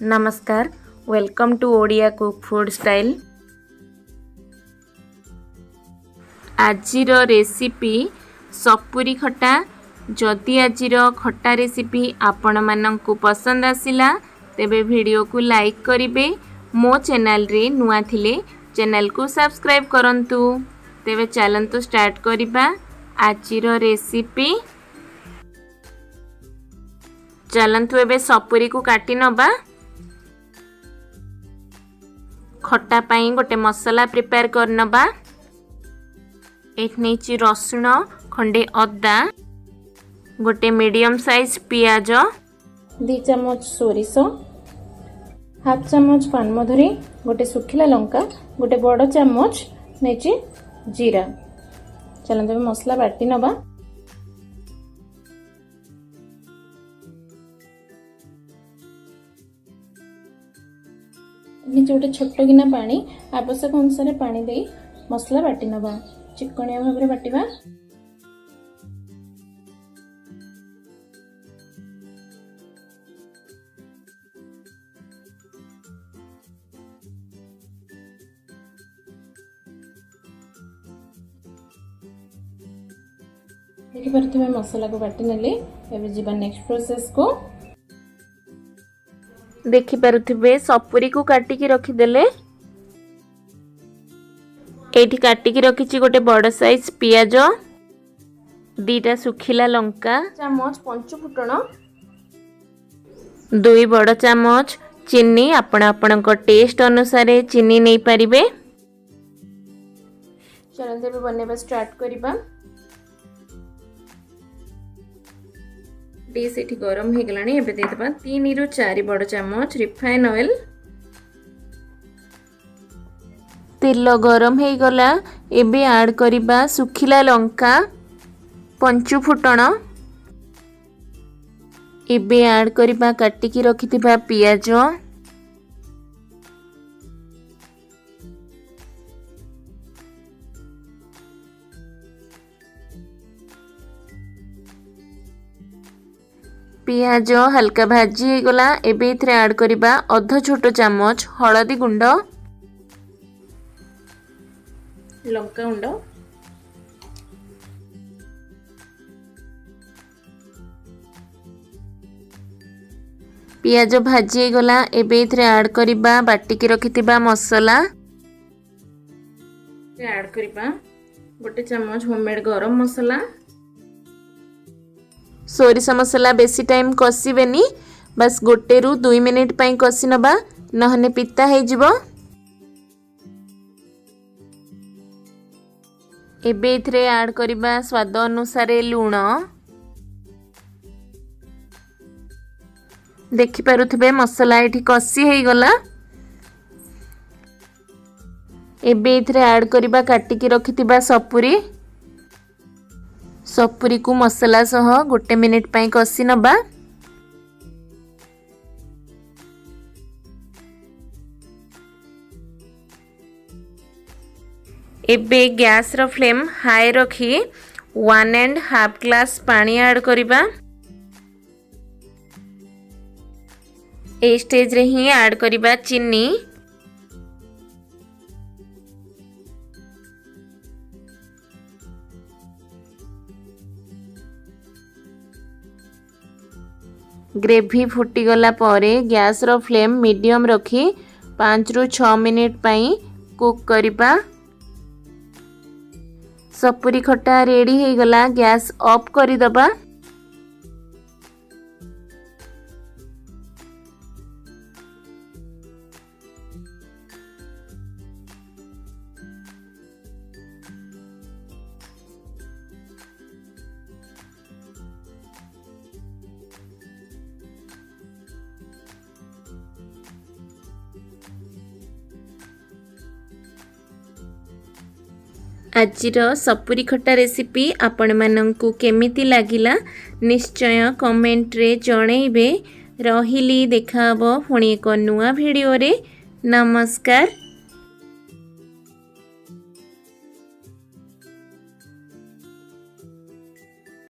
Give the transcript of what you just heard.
नमस्कार, welcome to Odia cook food style. आजिर recipe सपुरी खट्टा। जदि आजिर खट्टा रेसिपी आपण मानंकु पसंद आसिला तेबे वीडियो को लाइक करिवे। मो चैनल रे नुआ थिले चैनल को सब्सक्राइब करंतु। तेबे चलंतु स्टार्ट करिबा आजिर रेसिपी। चलंतु एबे सपुरी को काटी नबा। खट्टा पाई गोटे मसला प्रिपेयर करनबा। एठी रसुण खंडे अदा, गोटे मीडियम साइज पियाज, 2 चम्मच सोरिष, हाफ चम्मच पानमधुरी, गोटे सुखिला लंका, गोटे बड़ चम्मच नेची जीरा। चलते मसला बाटी नबा। गोटे छोट गिना पानी आवश्यक अनुसार पानी दे मसला बाटी नबा। चिकनिया भाव बाटिबा। देखि परथमे मसला को बाटी नेले। एबे जीवा नेक्स्ट प्रोसेस को। देखि पारुथिबे सपुरी को काटी की रखी देले। एठी काटी की रखिछि गोटे बड़ साइज पियाज, 2टा सुखिला लंका, चम्मच पंच फुटण, 2 बड़ चम्मच चीनी। आपण आपणक टेस्ट अनुसार चीनी नहीं पारिबे। चलते बनेबा स्टार्ट करिबा। डिश एठी गरम हो गलानी। एबे दे देबा 3 रु 4 बड़ चम्मच रिफाइन ऑयल। तेल गरम हो गला। एबे ऐड करिबा सुखिला लंका, पंच फुटण। एबे ऐड करिबा काटी की रखिथिबा पियाज, पियाज हल्का भाजी गला। एबे इथरे ऐड करिबा आधा छोट चम्मच हळदी गुंड, लंका गुंड, पियाज भाजी गला। एबे इथरे ऐड करिबा बाटी की रखिथिबा मसला। ऐड करिबा गोटे चम्मच होममेड गरम मसला। सोरिष मसला बेसी टाइम कषिबेनी, बस 1 रु 2 मिनिट पई कषि नबा, नहने पिता हे जिवो। एबे इथरे ऐड करिबा स्वाद अनुसार लूण। देखि पारुथिबे मसला एठी कषि हे गला। एबे इथरे ऐड करिबा काटी की रखिथिबा सपुरी। सपुरी को मसला सह 1 मिनिट पई कषि नबा। एबे गैस रो फ्लेम हाई रखी 1.5 ग्लास पानी ऐड करिबा। ए स्टेज रे ही ऐड करिबा चीनी। ग्रेवी फुटी गला परे गैस रो फ्लेम मीडियम रखी 5 रु 6 मिनिट पई कुक करिबा। सपुरी खट्टा रेडी हे गला। गैस ऑफ करि दबा। आजिर सपुरी खट्टा रेसिपी आपण मानंकु केमिति लागिला निश्चय कमेंट रे जणैबे। रहिली देखा हबो पुणी एक नुआ वीडियो रे। नमस्कार।